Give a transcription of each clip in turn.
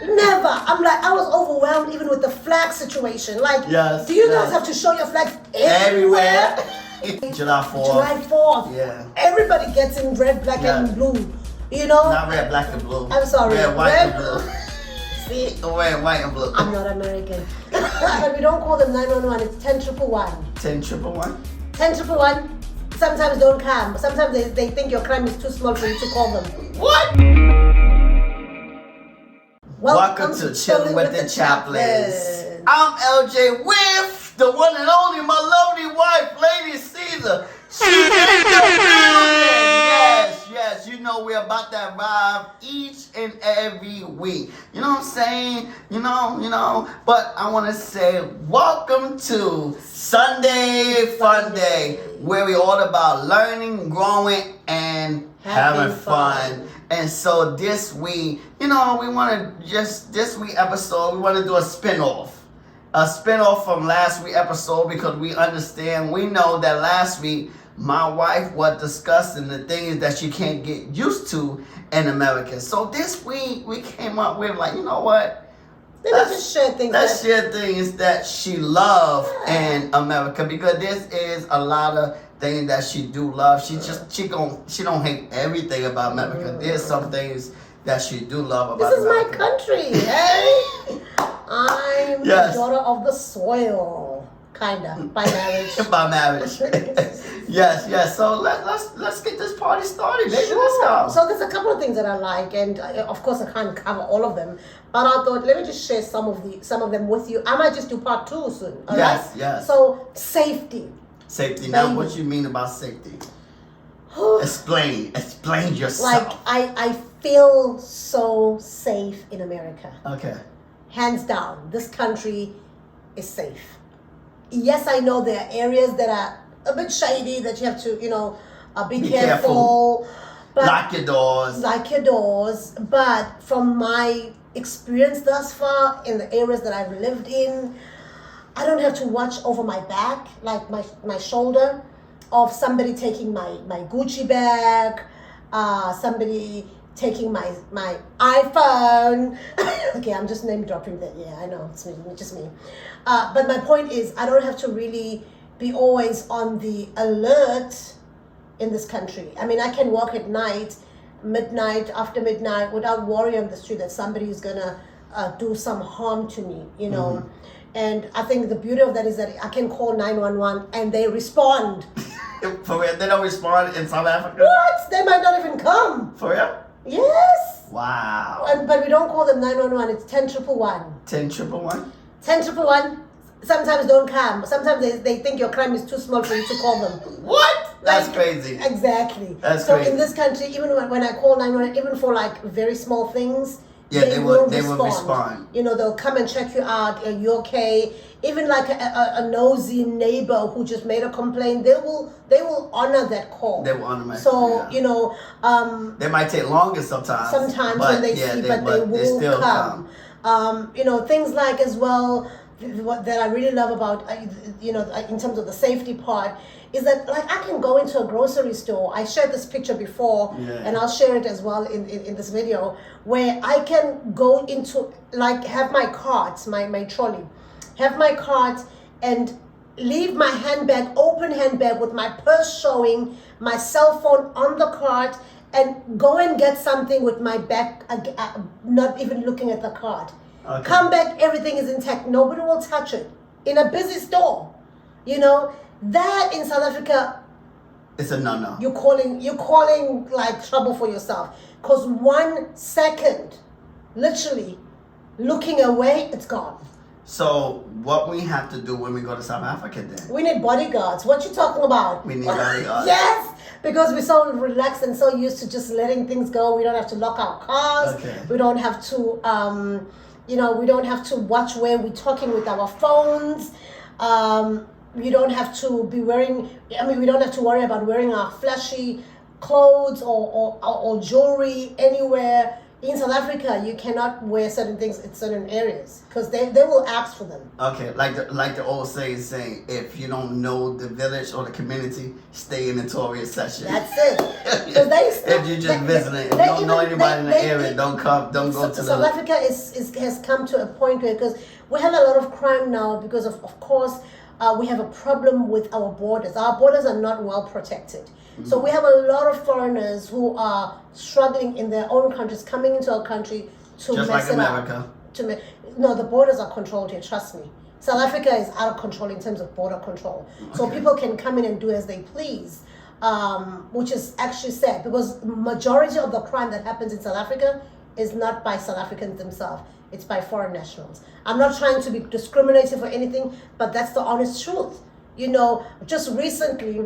Never. I'm like, I was overwhelmed even with the flag situation. Like, Yes, do you yes. guys have to show your flags Everywhere. July 4th. July 4th. Yeah. Everybody gets in red, black, and blue. You know? Not red, black, and blue. I'm sorry. Red, white, Red, and blue. See? Red, white, and blue. I'm not American. But we don't call them 911. It's 10-111. 10-111? 10-111. Sometimes don't come. Sometimes they think your crime is too small for you to call them. What? Welcome to Chilling with the Chaplins. I'm LJ with the one and only, my lovely wife, Lady Siza. She's in the building. Yes, you know we're about to arrive each and every week. You know what I'm saying? You know. But I want to say welcome to Sunday Funday, where we all about learning, growing, and having fun. And so this week, we want to this week episode, we want to do a spinoff from last week episode, because we know that last week my wife was discussing the things that she can't get used to in America. So this week we came up with, like, you know what? Let's share things that she loves in America, because this is a lot of things that she do love. She don't hate everything about America. There's some things that she do love about America. This is my country, hey? I'm the daughter of the soil, kinda, by marriage. By marriage. Yes. So let's get this party started, baby. Sure. Let's go. So there's a couple of things that I like, and of course I can't cover all of them. But I thought, let me just share some of them with you. I might just do part 2 soon. All right? Yes. So safety. Safety. Now, what you mean about safety? Explain yourself. Like, I feel so safe in America. Okay. Hands down, this country is safe. Yes, I know there are areas that are a bit shady that you have to, be careful. But lock your doors. But from my experience thus far in the areas that I've lived in, I don't have to watch over my back, like my shoulder, of somebody taking my Gucci bag, somebody taking my iPhone. Okay, I'm just name dropping that. Yeah, I know, it's just me. But my point is, I don't have to really be always on the alert in this country. I mean, I can walk at night, after midnight, without worry on the street that somebody is gonna do some harm to me, Mm-hmm. And I think the beauty of that is that I can call 911 and they respond. For real? They don't respond in South Africa? What? They might not even come. For real? Yes. Wow. But we don't call them 911. It's 10-111. 10-111? 10-111. Sometimes don't come. Sometimes they think your crime is too small for you to call them. What? That's crazy. Exactly. That's so crazy. In this country, even when I call 911, even for like very small things, they will respond. They'll come and check you out. Are you okay? Even like a nosy neighbor who just made a complaint, they will honor that call. They will honor my call. So they might take longer sometimes. When they see, but they will still come. Things like as well. What that I really love about in terms of the safety part is that, like, I can go into a grocery store. I shared this picture before, and I'll share it as well in this video, where I can go into, like, have my cart, my trolley, have my cart, and leave my open handbag with my purse showing, my cell phone on the cart, and go and get something with my back, not even looking at the cart. Okay. Come back, everything is intact. Nobody will touch it. In a busy store, that in South Africa, it's a no-no. You're calling like trouble for yourself. Because 1 second, literally, looking away, it's gone. So what we have to do when we go to South Africa then? We need bodyguards. What you talking about? We need bodyguards. Yes, because we're so relaxed and so used to just letting things go. We don't have to lock our cars. Okay. We don't have to, we don't have to watch where we're talking with our phones. We don't have to be we don't have to worry about wearing our flashy clothes or jewelry anywhere. in South Africa, you cannot wear certain things in certain areas because they will ask for them. Okay, like the old saying, if you don't know the village or the community, stay in the Tory section. That's it. If you're just visiting, if you don't know anybody in the area, don't go to South Africa has come to a point where, because we have a lot of crime now because of course, we have a problem with our borders. Our borders are not well protected. Mm-hmm. So we have a lot of foreigners who are struggling in their own countries, coming into our country to just mess like it America. up. No, the borders are controlled here, trust me. South Africa is out of control in terms of border control. Okay. So people can come in and do as they please, which is actually sad because majority of the crime that happens in South Africa is not by South Africans themselves. It's by foreign nationals. I'm not trying to be discriminative or anything, but that's the honest truth. You know, just recently,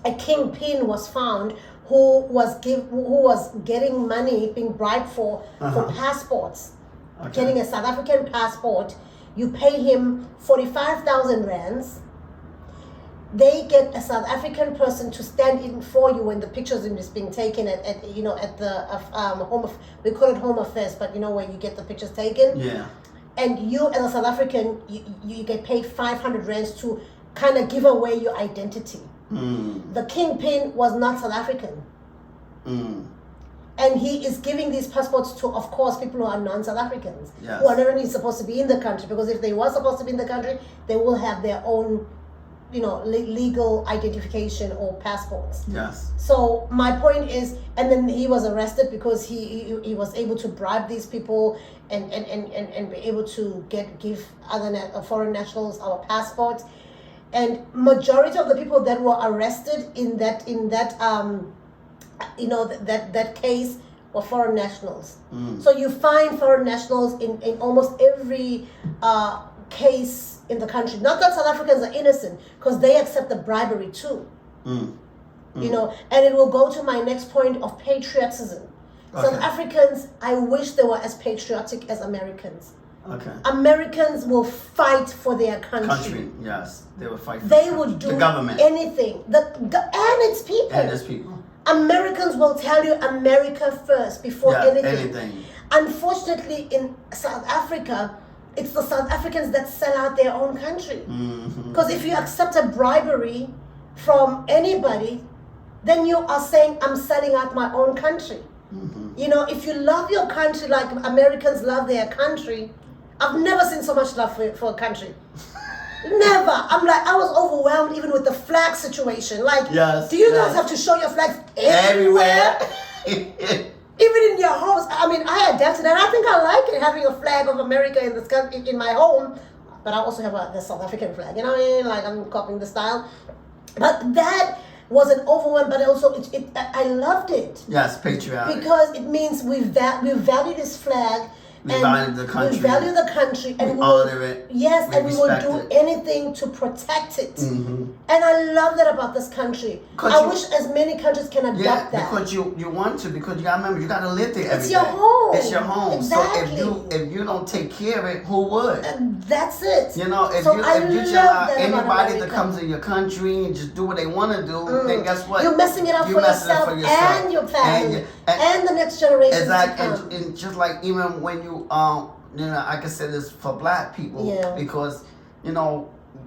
a kingpin was found who was getting money, being bribed for passports. Okay. Getting a South African passport, you pay him 45,000 rands. They get a South African person to stand in for you when the pictures is being taken at the home of, we call it home affairs, but you know where you get the pictures taken. Yeah. And you as a South African, you get paid 500 rands to kind of give away your identity. Mm. The kingpin was not South African. Mm. And he is giving these passports to, of course, people who are non-South Africans, yes, who are not really supposed to be in the country, because if they were supposed to be in the country, they will have their own, legal identification or passports. Yes. So my point is, and then he was arrested because he was able to bribe these people and be able to give other foreign nationals our passports. And majority of the people that were arrested in that case were foreign nationals. Mm. So you find foreign nationals in almost every case in the country. Not that South Africans are innocent, because they accept the bribery too. Mm. Mm. And it will go to my next point of patriotism. Okay. South Africans, I wish they were as patriotic as Americans. Okay. Americans will fight for their country. Yes, they will fight. They would do the government, anything. And its people. And its people. Americans will tell you America first before anything. Unfortunately, in South Africa, it's the South Africans that sell out their own country. Because if you accept a bribery from anybody, then you are saying, I'm selling out my own country. Mm-hmm. If you love your country like Americans love their country, I've never seen so much love for a country. Never. I was overwhelmed even with the flag situation. Yes, do you guys have to show your flags everywhere? Even in your homes. I adapted, and I think I like it, having a flag of America in my home. But I also have the South African flag. You know what I mean? I'm copying the style. But that was an overwhelm, but also I loved it. Yes, patriotic. Because it means we value this flag. We value the country. We value the country, and we honor it. Yes, and we will do anything to protect it. Mm-hmm. And I love that about this country. I wish as many countries can adopt that. Because you want to, because you gotta remember, you gotta live there every day. It's your home. It's your home. Exactly. So if you don't take care of it, who would? And that's it. If you just allow anybody that comes in your country and just do what they want to do, then guess what? You're messing it up for yourself and your family and the next generation. Exactly. And just like even when I can say this for black people, because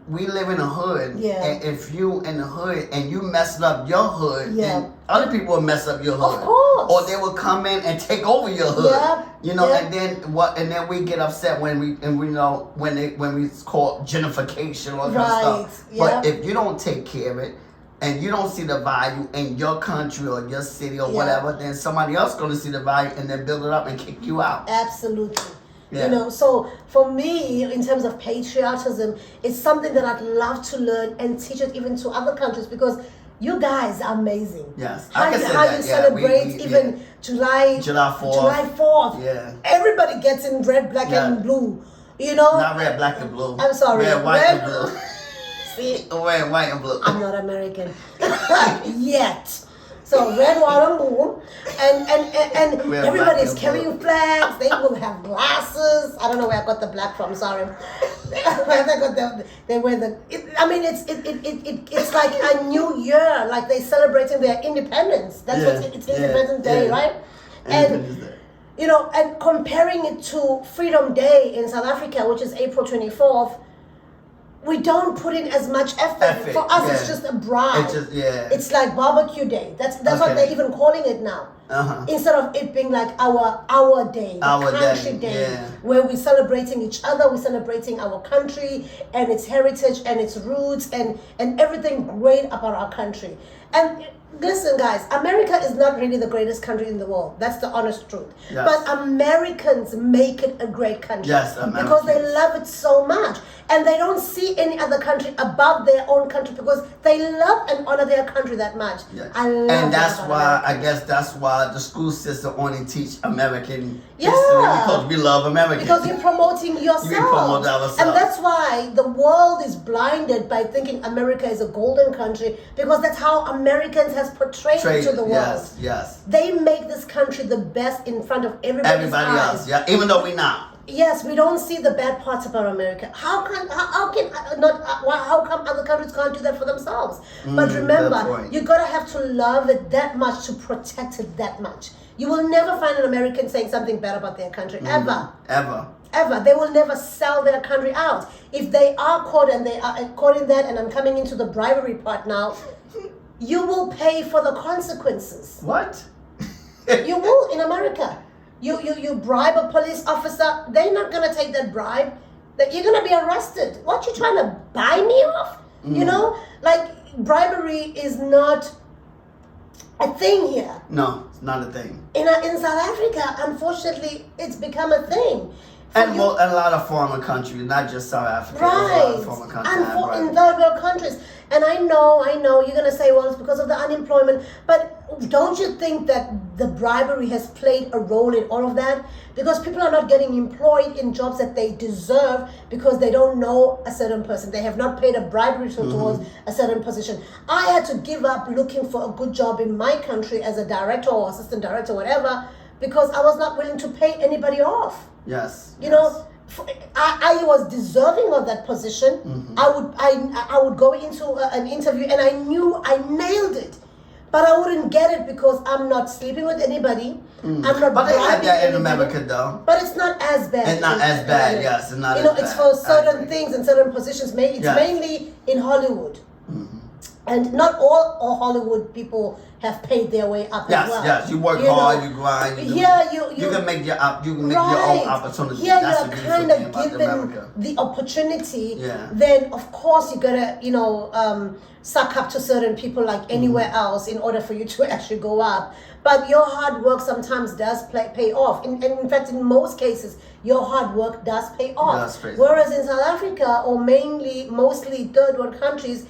we live in a hood, and if you in the hood and you messed up your hood, then other people will mess up your hood, of course, or they will come in and take over your hood, and then we get upset when we call gentrification or stuff. But if you don't take care of it, and you don't see the value in your country or your city or whatever, then somebody else going to see the value and then build it up and kick you out. Absolutely. Yeah. So for me, in terms of patriotism, it's something that I'd love to learn and teach it even to other countries, because you guys are amazing. Yes, how you celebrate July 4th. Yeah. Everybody gets in red, black, and blue. Not red, black, and blue. I'm sorry. Red, white, and blue. See? Red, white, and blue. I'm not American. Yet. So red, white, and blue. And everybody's carrying flags. They will have glasses. I don't know where I got the black from, sorry. They wear the... It's like a new year. Like they're celebrating their independence. That's what it's Independence Day, right? And You know, and comparing it to Freedom Day in South Africa, which is April 24th, we don't put in as much effort. For us, it's just a bribe. It's like barbecue day. That's what they're even calling it now. Instead of it being like our day, the country day, where we're celebrating each other, we're celebrating our country and its heritage and its roots and everything great about our country. And listen, guys, America is not really the greatest country in the world. That's the honest truth. Yes. But Americans make it a great country. Yes, because they love it so much. And they don't see any other country above their own country because they love and honor their country that much. Yeah. I love and that's why, America. I guess that's why the school system only teach American history, because we love America. Because you're promoting yourself. We promote ourselves. And that's why the world is blinded by thinking America is a golden country, because that's how Americans has portrayed it to the world. Yes. They make this country the best in front of everybody else. Yeah, even though we're not. Yes, we don't see the bad parts about America. How come other countries can't do that for themselves? But remember, you gotta have to love it that much to protect it that much. You will never find an American saying something bad about their country, ever. They will never sell their country out. If they are caught and they are caught in that, and I'm coming into the bribery part now, you will pay for the consequences. What? You will in America. You bribe a police officer, they're not gonna take that bribe. That you're gonna be arrested. What, you trying to buy me off? You know, like bribery is not a thing here. No, it's not a thing. In South Africa, unfortunately, it's become a thing. And a lot of foreign countries, not just South Africa. Right. A lot of foreign countries. In third world countries. And I know, you're going to say, well, it's because of the unemployment. But don't you think that the bribery has played a role in all of that? Because people are not getting employed in jobs that they deserve because they don't know a certain person. They have not paid a bribery towards a certain position. I had to give up looking for a good job in my country as a director or assistant director, whatever, because I was not willing to pay anybody off. Yes. You know, I was deserving of that position. I would go into an interview and I knew I nailed it, but I wouldn't get it because I'm not sleeping with anybody. I'm not. But they have that in America, though. But it's not as bad. It's not as bad. Yes, it's not. You know, it's for certain things and certain positions. It's mainly in Hollywood. And not all Hollywood people have paid their way up as well. Yes, you work hard, you grind. You can make your own opportunity. Here That's you're kind of given the opportunity. Then of course you gotta suck up to certain people like anywhere else in order for you to actually go up. But your hard work sometimes does pay off. In fact, in most cases, your hard work does pay off. Whereas in South Africa, or mostly third world countries,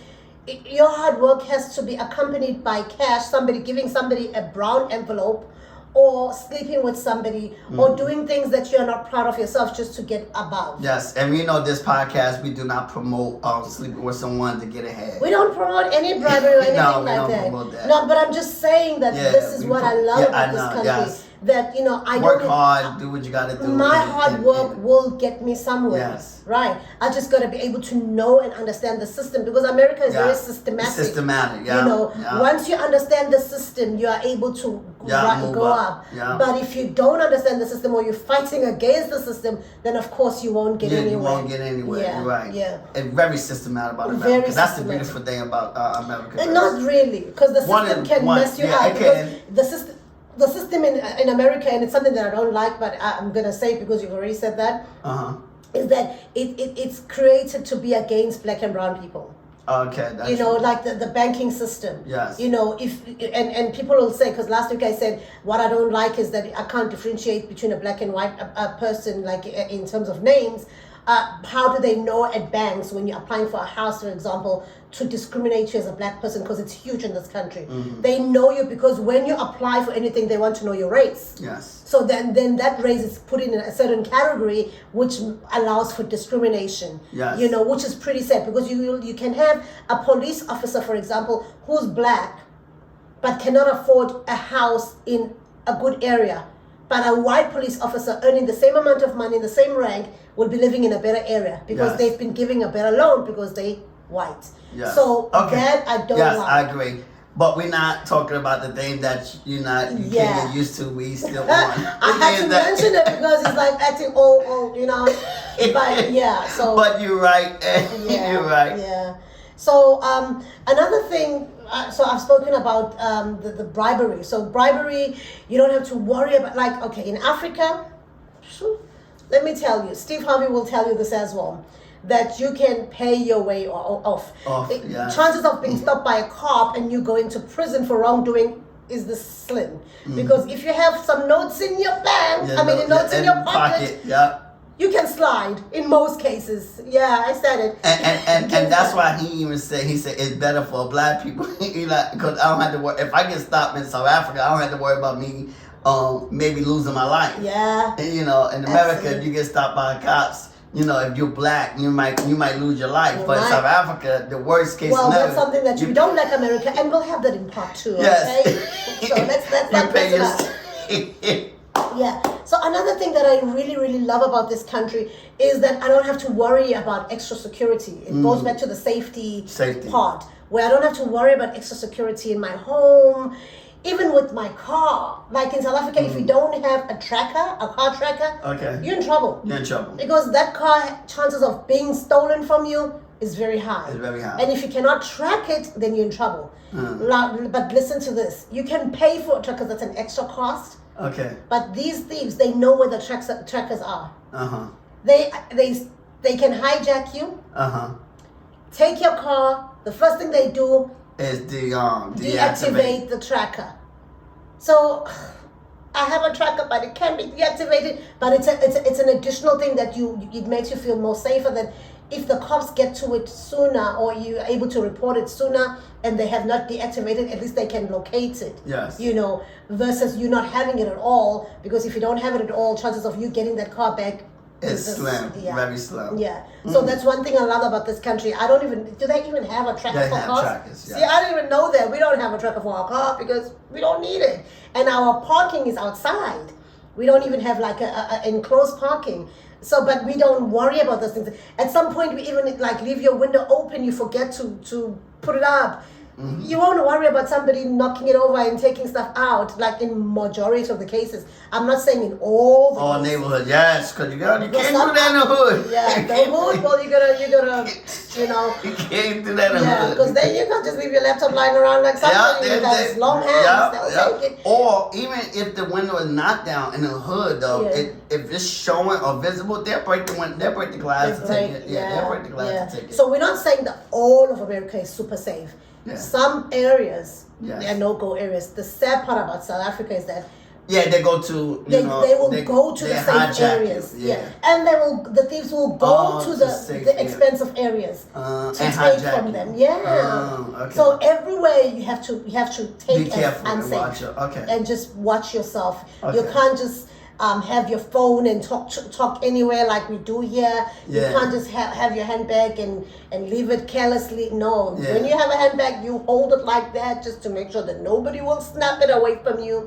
your hard work has to be accompanied by cash, somebody giving somebody a brown envelope, or sleeping with somebody, or doing things that you're not proud of yourself just to get above. Yes, and this podcast, we do not promote sleeping with someone to get ahead. We don't promote any bribery or anything like that. Promote that. No, but I'm just saying that this is what I love about this country. Yes. That I work hard, do what you gotta do. My hard work will get me somewhere. Yes. Right. I just gotta be able to know and understand the system, because America is very systematic. Systematic, Once you understand the system, you are able to go up. Yeah. But if you don't understand the system, or you're fighting against the system, then of course you won't get anywhere. You won't get anywhere. Yeah. You're right. Yeah. And very systematic about America. That's the beautiful thing about America. And not really, because the system can mess you up. Because the system in America, and it's something that I don't like, but I'm gonna say it because you've already said that. Is that it's created to be against black and brown people. Okay. That's like the banking system. Yes. If and people will say, because last week I said what I don't like is that I can't differentiate between a black and white person, like in terms of names. How do they know at banks when you're applying for a house, for example, to discriminate you as a black person, because it's huge in this country? They know you because when you apply for anything, they want to know your race. Yes. So then that race is put in a certain category, which allows for discrimination. Yes. Which is pretty sad, because you can have a police officer, for example, who's black, but cannot afford a house in a good area. But a white police officer earning the same amount of money, the same rank, will be living in a better area because they've been giving a better loan because they white. Yes. So that I don't like. Yes, I agree. But we're not talking about the thing that you can't get used to. We still want. I had to mention it because it's like acting all, But yeah, so. But you're right. Yeah, you're right. Yeah. So another thing. So I've spoken about the bribery. So bribery, you don't have to worry about. Like, okay, in Africa, let me tell you, Steve Harvey will tell you this as well, that you can pay your way off. Chances of being stopped by a cop and you going to prison for wrongdoing is the slim. Because if you have some notes in your bank, notes in your pocket, you can slide in most cases. Yeah, I said it. And that's why he said it's better for black people. Because I don't have to worry. If I get stopped in South Africa, I don't have to worry about me maybe losing my life. Yeah. And, in America, if you get stopped by cops, if you're black, you might lose your life. But in South Africa, the worst case scenario. Well, that's something that you don't like America, and we'll have that in part 2. Yes. Okay. So let's not mess it up. Yeah. So another thing that I really, really love about this country is that I don't have to worry about extra security. It goes back to the safety part, where I don't have to worry about extra security in my home. Even with my car, like in South Africa, if you don't have a car tracker, you're in trouble. You're in trouble. Because that car, chances of being stolen from you is very high. It's very high. And if you cannot track it, then you're in trouble. But listen to this. You can pay for a tracker, that's an extra cost. Okay. But these thieves, they know where the trackers are. Uh-huh. They can hijack you. Uh-huh. Take your car. The first thing they do is deactivate the tracker. So I have a tracker, but it can be deactivated. But it's an additional thing that it makes you feel more safer. That if the cops get to it sooner, or you're able to report it sooner, and they have not deactivated, at least they can locate it. Yes. Versus you not having it at all, because if you don't have it at all, chances of you getting that car back is slim, very slim. Yeah. So that's one thing I love about this country. Do they even have a tracker for cars? Trackers, yeah. See, I don't even know that. We don't have a tracker for our car because we don't need it. And our parking is outside. We don't even have like a enclosed parking. So, but we don't worry about those things. At some point, we even leave your window open. You forget to put it up. Mm-hmm. You won't worry about somebody knocking it over and taking stuff out, like in majority of the cases. I'm not saying in all the cases. Neighborhoods, yes, because you can't do that in the hood. Yeah, the hood, well, you gotta, You can't do that in the hood. Because then you can't just leave your laptop lying around like somebody who has long hands. They'll take it. Or even if the window is not down in the hood, though, if it's showing or visible, they'll break the glass to take it. They'll break the glass to take it. So we're not saying that all of America is super safe. Yeah. Some areas, they are no-go areas. The sad part about South Africa is that they go to they will go to the safe areas. And the thieves will go to the expensive areas to take from them. So everywhere you have to take as unsafe and just watch yourself. You can't just have your phone and talk anywhere like we do here. You can't just have your handbag and leave it carelessly. No, when you have a handbag, you hold it like that just to make sure that nobody will snap it away from you.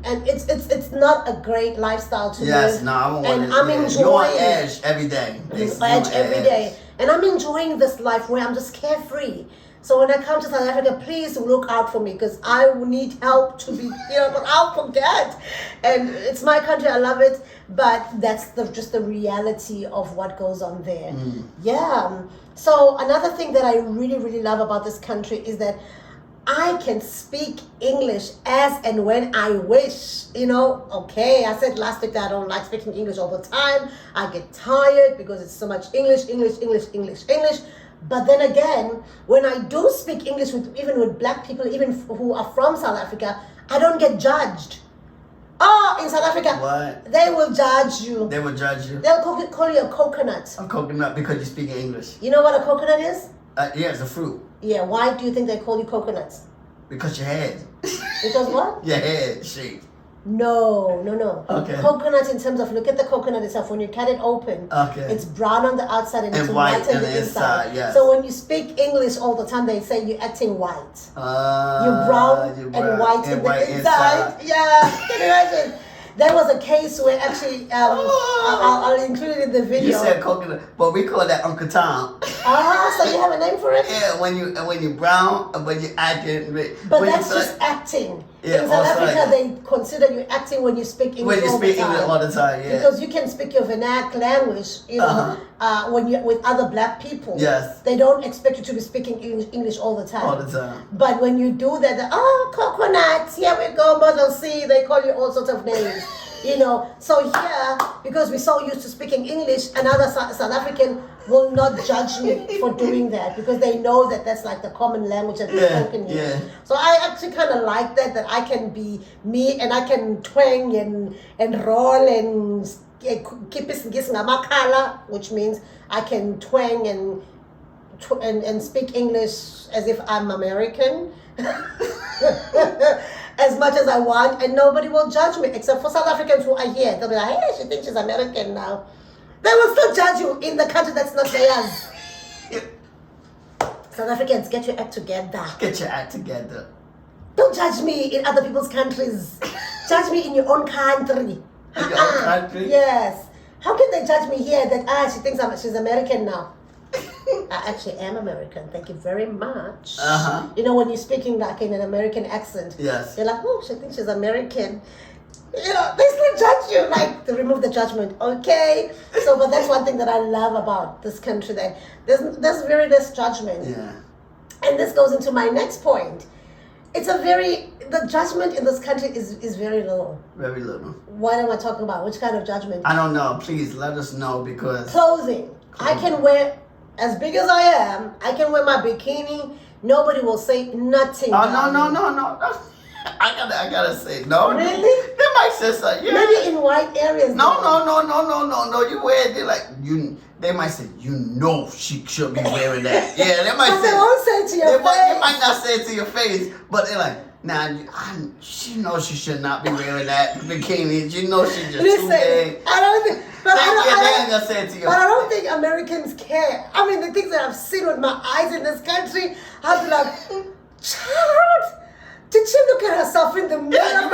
And it's not a great lifestyle to live. Yes, no, I won't. And I'm enjoying. You're on edge every day. Edge every day, and I'm enjoying this life where I'm just carefree. So when I come to South Africa, please look out for me because I need help to be, but I'll forget. And it's my country, I love it, but that's just the reality of what goes on there. So another thing that I really, really love about this country is that I can speak English as and when I wish. I said last week that I don't like speaking English all the time. I get tired because it's so much English. But then again, when I do speak English even with black people, even who are from South Africa, I don't get judged. In South Africa, they will judge you. They will judge you. They'll call you a coconut. A coconut because you speak English. You know what a coconut is? It's a fruit. Yeah, why do you think they call you coconuts? Because your head. Because what? Your head shape. No. Okay. Coconut in terms of, look at the coconut itself. When you cut it open, it's brown on the outside and it's white on the inside. Yes. So when you speak English all the time, they say you're acting white. You're brown and white on the inside. Yeah, can you imagine? There was a case where actually, I'll include it in the video. You said coconut, but we call that Uncle Tom. So you have a name for it? Yeah, when you brown, when you acting. But that's just acting. Yeah, in South Africa, like, they consider you acting when you speak English all the time. All the time, yeah. Because you can speak your vernacular language, when you're with other black people. Yes. They don't expect you to be speaking English all the time. All the time. But when you do that, coconuts, here we go, Model C, they call you all sorts of names. So here, because we're so used to speaking English, another South African will not judge me for doing that because they know that that's like the common language that we're spoken here. Yeah. So I actually kind of like that I can be me and I can twang and roll and keep it ngamakhala, which means I can twang and speak English as if I'm American. As much as I want, and nobody will judge me except for South Africans who are here. They'll be like, hey, she thinks she's American now. They will still judge you in the country that's not theirs. South Africans, get your act together. Get your act together. Don't judge me in other people's countries. Judge me in your own country. In your own country? Yes. How can they judge me here that she thinks she's American now? I actually am American. Thank you very much. When you're speaking like in an American accent, yes, you're like, oh, she thinks she's American. They still judge you, like to remove the judgment. Okay, but that's one thing that I love about this country, that there's very less judgment. Yeah. And this goes into my next point. The judgment in this country is very little. Very little. What am I talking about? Which kind of judgment? I don't know. Please let us know because clothing. I can wear. As big as I am, I can wear my bikini. Nobody will say nothing. Oh, no. I gotta say no. Really? They might say something. Yeah. Maybe in white areas. No. You wear it. They like you. They might say, she should be wearing that. Yeah, they might say. They won't say it to your face. They might not say it to your face, but they're like, she knows she should not be wearing that bikini. She knows she's just too big. I don't think. But they ain't gonna say it to you. But I don't think Americans care. I mean, the things that I've seen with my eyes in this country, I'll be like, child, did she look at herself in the mirror?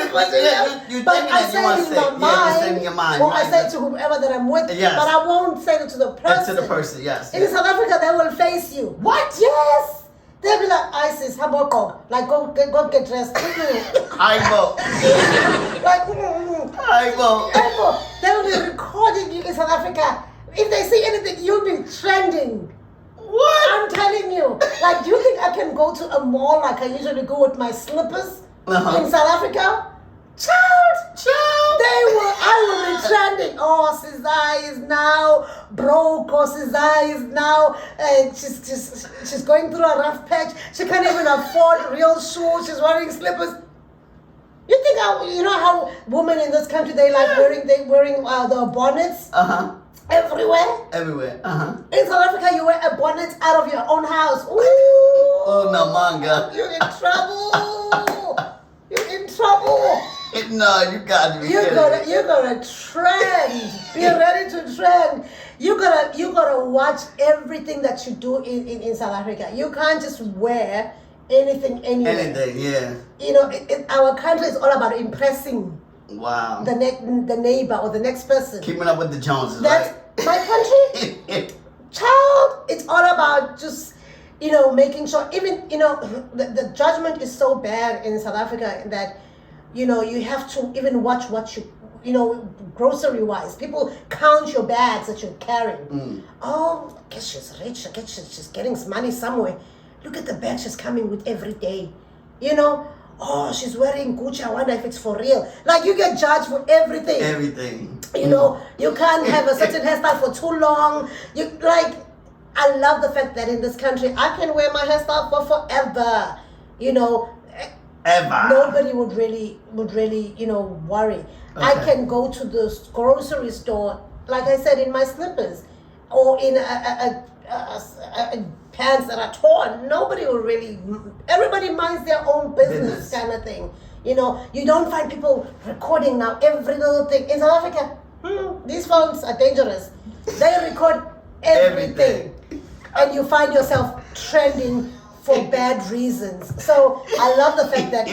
You but I say it in my mind. Or right? I say it to whoever that I'm with. Yes. But I won't say it to the person. To the person, yes. In South Africa, they will face you. What? Yes. They'll be like, Isis, Hamoko. Like, go get dressed. Aibo. Aibo. They will be recording you in South Africa. If they see anything, you'll be trending. What? I'm telling you. Like, do you think I can go to a mall like I usually go with my slippers in South Africa? Child. I will be trending. Oh, Siza is now broke. Or Siza is now, she's going through a rough patch. She can't even afford real shoes. She's wearing slippers. You think how women in this country, they like wearing the bonnets? Everywhere. In South Africa, you wear a bonnet out of your own house. Ooh. Oh, no, manga. You're in trouble. You're in trouble. No, you got to be You're gonna trend. Be ready to trend. You gotta watch everything that you do in South Africa. You can't just wear anything anywhere. Anything, yeah. Our country is all about impressing. Wow. The neighbor or the next person. Keeping up with the Joneses, That's right? My country. Child, it's all about just making sure. Even the judgment is so bad in South Africa that you have to even watch what you grocery wise. People count your bags that you're carrying. Oh, I guess she's rich. I guess she's getting money somewhere. Look at the bag she's coming with every day. Oh, she's wearing Gucci. I wonder if it's for real. Like, you get judged for everything. Everything. You can't have a certain hairstyle for too long. I love the fact that in this country, I can wear my hairstyle for forever. Ever. Nobody would really, worry. Okay. I can go to the grocery store, like I said, in my slippers, or in a pants that are torn. Nobody will really. Everybody minds their own business, kind of thing. You don't find people recording now every little thing. In South Africa, these phones are dangerous. They record everything. And you find yourself trending for bad reasons. So I love the fact that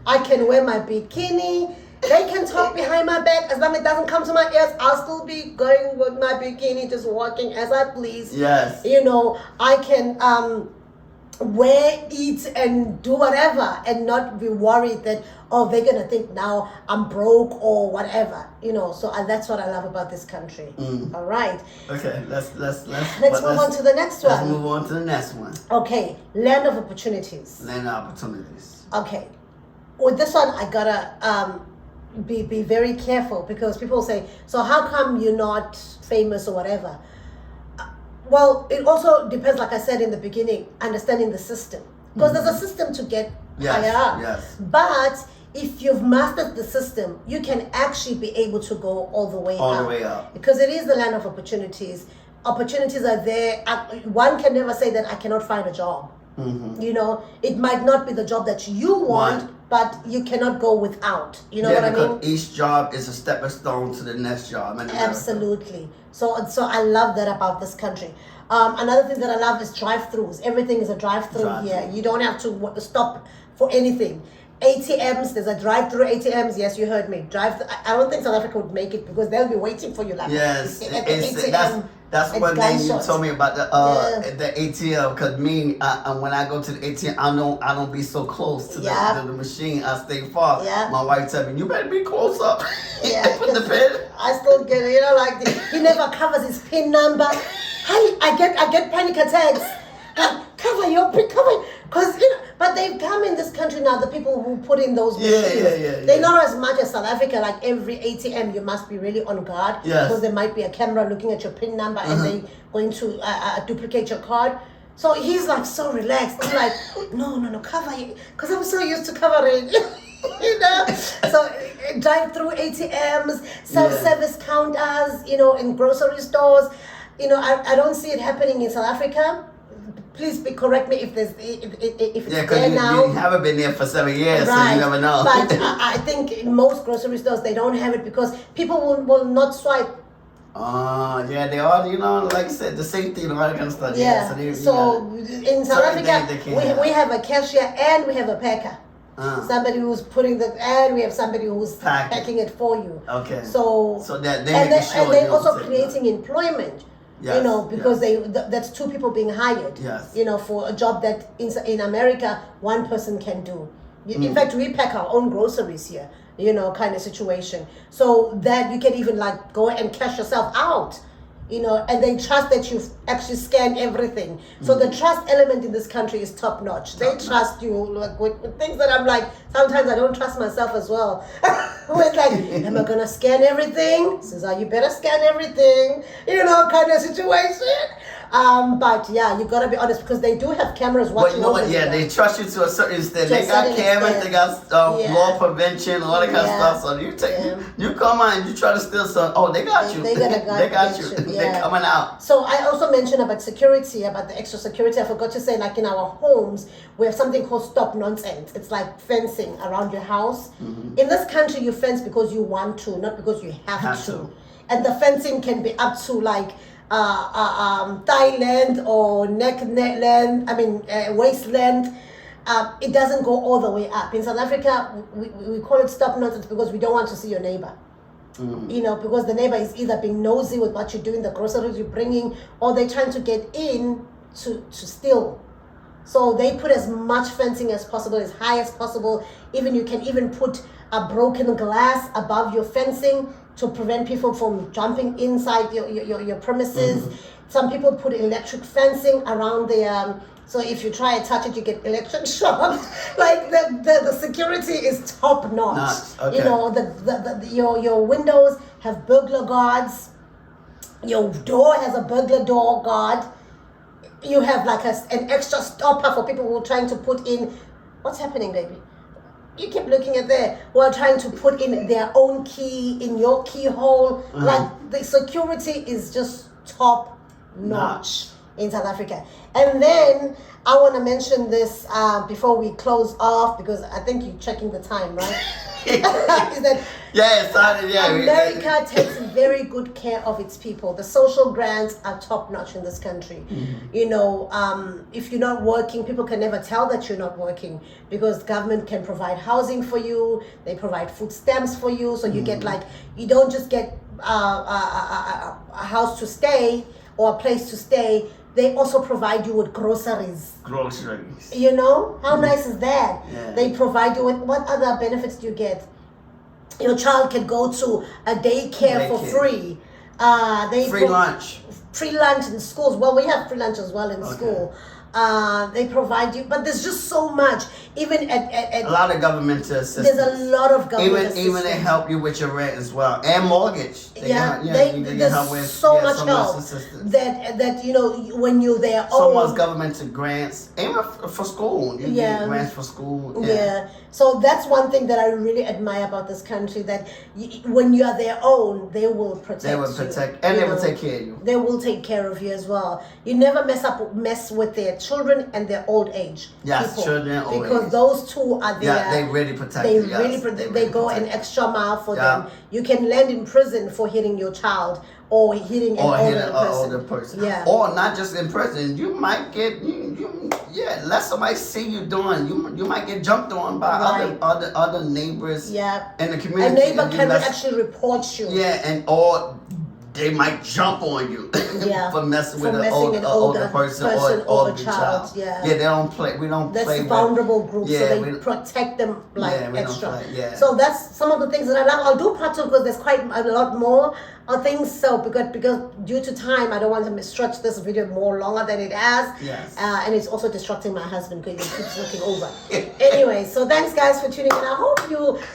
I can wear my bikini They can talk behind my back as long as it doesn't come to my ears. I'll still be going with my bikini, just walking as I please. Yes. You know, I can wear, eat, and do whatever, and not be worried that they're gonna think now I'm broke or whatever. You know, so that's what I love about this country. All right. Okay, let's move on to the next one. Let's move on to the next one. Okay, land of opportunities. Land of opportunities. Okay, with this one I gotta be very careful, because people say, so how come you're not famous or whatever? Well, it also depends, like I said in the beginning, understanding the system, because there's a system to get higher up. Yes. But if you've mastered the system, you can actually be able to go all the way up, because it is the land of opportunities. Opportunities are there. One can never say that I cannot find a job. You know, it might not be the job that you want, but you cannot go without. You know what I mean? Each job is a stepping stone to the next job. Absolutely. So I love that about this country. Another thing that I love is drive-thrus. Everything is a drive-through here. You don't have to stop for anything. ATMs, there's a drive-through ATMs. Yes, you heard me. I don't think South Africa would make it, because they'll be waiting for you like yes, at the ATM. That's one thing you told me about the ATM. Because me, when I go to the ATM, I don't be so close to the machine. I stay far. My wife tell me, you better be close up. Put the pin. I still get it. You know, like he never covers his PIN number. I get panic attacks. Cover your PIN, because you know. But they've come in this country now, the people who put in those machines. They're not as much as South Africa. Like every ATM, you must be really on guard, because there might be a camera looking at your PIN number and they're going to duplicate your card. So he's like so relaxed. I'm like, no, cover it, because I'm so used to covering. You know, so drive-through ATMs, self-service counters, you know, in grocery stores. You know, I don't see it happening in South Africa. Please correct me if it's there now. You haven't been there for 7 years, so you never know. But I think in most grocery stores they don't have it, because people will not swipe. They are, you know, like I said, the safety and all that kind of stuff. So in South Africa, we have a cashier and we have a packer. Somebody who's putting and we have somebody who's packing it for you. Okay. So that they and they're also creating employment. Yes, you know, because that's two people being hired. Yes. You know, for a job that in America one person can do. In fact, we pack our own groceries here. You know, kind of situation. So that you can even like go and cash yourself out. You know, and they trust that you've actually scanned everything. So the trust element in this country is top notch. They trust you like with things that I'm like, sometimes I don't trust myself as well. It's like, am I gonna scan everything? Says, you better scan everything. You know, kind of situation. But yeah, you gotta be honest, because they do have cameras watching over you. They trust you to a certain extent. They got cameras, they got law prevention, all that kind of stuff. So you come out and you try to steal something. They got you. They got you. They're coming out. So I also mentioned about security, about the extra security. I forgot to say, like in our homes, we have something called stop nonsense. It's like fencing around your house. In this country, you fence because you want to, not because you have to. And the fencing can be up to like thigh length or neck length, waist length. It doesn't go all the way up. In South Africa, we call it stop nonsense because we don't want to see your neighbor. You know, because the neighbor is either being nosy with what you're doing, the groceries you're bringing, or they're trying to get in to steal. So they put as much fencing as possible, as high as possible. Even you can even put a broken glass above your fencing to prevent people from jumping inside your premises. Some people put electric fencing around the so if you try to touch it, you get electric shocked. Like the security is top notch. Okay. You know, your windows have burglar guards. Your door has a burglar door guard. You have like an extra stopper for people who are trying to put in. What's happening, baby? You keep looking at there. Who are trying to put in their own key in your keyhole. Like the security is just top notch in South Africa. And then I want to mention this before we close off, because I think you're checking the time, right? is that America takes very good care of its people. The social grants are top notch in this country. You know, if you're not working, people can never tell that you're not working because government can provide housing for you. They provide food stamps for you, so you get like, you don't just get a house to stay or a place to stay. They also provide you with groceries. You know, how nice is that? Yeah. They provide you with, what other benefits do you get? Your child can go to a daycare for free. Free lunch. Free lunch in schools. Well, we have free lunch as well in school. They provide you, but there's just so much. Even at a lot of governmental assistance. There's a lot of government assistance. Even they help you with your rent as well and mortgage. There's help with, so much help assistance. that you know when you're there. So much governmental grants, even for school. You get grants for school. Yeah. So that's one thing that I really admire about this country. That when you are their own, they will protect. They will protect, and they will take care of you. They will take care of you as well. You never mess with their children and their old age. Yes, people, children and old age. Because those two are there. Yeah, they really protect. They go an extra mile for them. You can land in prison for hitting your child or hitting an older person. Yeah. Or not just in prison. You might get let somebody see you doing. You might get jumped on by other neighbors. Yeah. In the community. A neighbor can actually report you. Yeah, or they might jump on you for messing with an older person or a child. Yeah, they don't play. We don't play. That's a vulnerable group, so they protect them extra. So that's some of the things that I love. I'll do part 2 because there's quite a lot more things. So because due to time, I don't want to stretch this video more longer than it has. Yes. And it's also distracting my husband because he keeps looking over. Anyway, so thanks guys for tuning in. I hope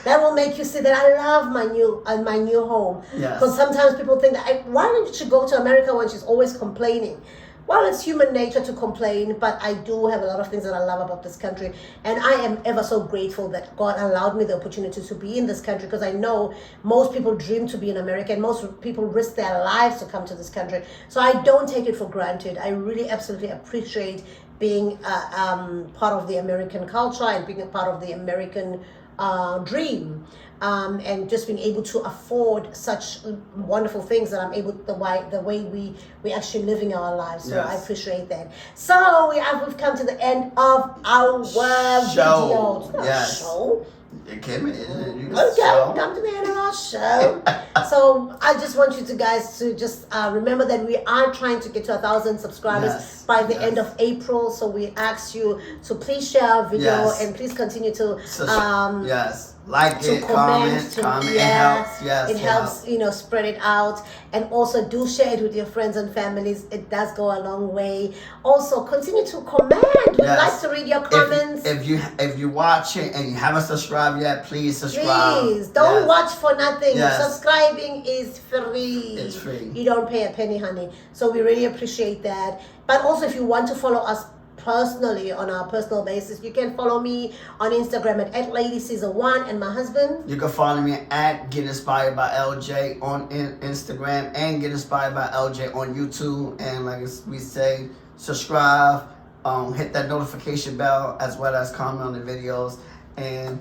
that will make you see that I love my new home. Yes. Because sometimes people think that why don't you go to America when she's always complaining? Well, it's human nature to complain, but I do have a lot of things that I love about this country. And I am ever so grateful that God allowed me the opportunity to be in this country, because I know most people dream to be in America and most people risk their lives to come to this country. So I don't take it for granted. I really absolutely appreciate being part of the American culture and being a part of the American dream. And just being able to afford such wonderful things that I'm able, the way we actually living our lives. So I appreciate that. So we've come to the end of our video. Show. Come to the end of our show. So I just want you guys to just remember that we are trying to get to 1,000 subscribers by the end of April. So we ask you to please share our video and please continue to like it, comment, it helps. It helps, spread it out, and also do share it with your friends and families. It does go a long way. Also, continue to comment. We'd like to read your comments. If you watch it and you haven't subscribed yet, please subscribe. Please don't watch for nothing. Subscribing is free. It's free. You don't pay a penny, honey. So we really appreciate that. But also, if you want to follow us personally on our personal basis, you can follow me on Instagram at Lady Siza 1, and my husband. You can follow me at Get Inspired by LJ on Instagram and Get Inspired by LJ on YouTube. And like we say, subscribe, hit that notification bell, as well as comment on the videos. And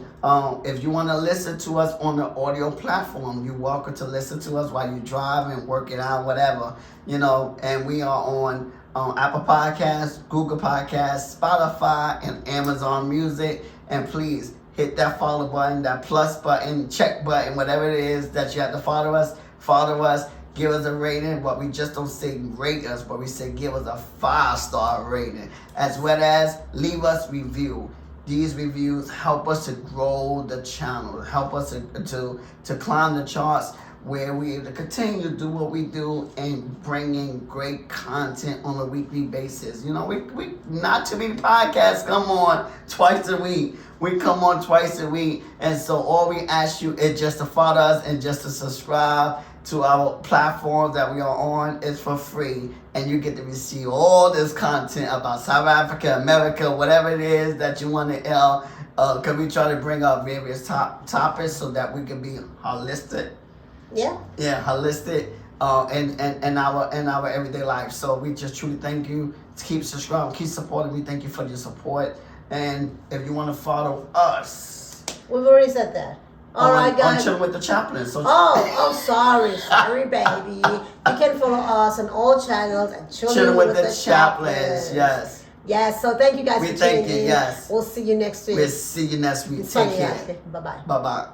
if you want to listen to us on the audio platform, you're welcome to listen to us while you drive and working out, whatever, and we are on Apple Podcasts, Google Podcasts, Spotify, and Amazon Music. And please hit that follow button, that plus button, check button, whatever it is that you have to follow us. Follow us, give us a rating. But we just don't say rate us, but we say give us a 5-star rating, as well as leave us review. These reviews help us to grow the channel, help us to climb the charts, where we able to continue to do what we do and bringing great content on a weekly basis. We not too many podcasts come on twice a week. We come on twice a week, and so all we ask you is just to follow us and just to subscribe to our platforms that we are on. It's for free, and you get to receive all this content about South Africa, America, whatever it is that you want to because we try to bring up various topics so that we can be holistic. Holistic in our everyday life. So we just truly thank you. Keep subscribing, keep supporting. We thank you for your support. And if you want to follow us, we've already said that. All right, guys. On Chilling with the Chaplins. So Sorry, baby. You can follow us on all channels at Chilling with the Chaplins. Yes. Yes, so thank you guys for tuning in. Yes. We'll see you next week. We'll see you next week. Take care. Bye-bye. Bye-bye.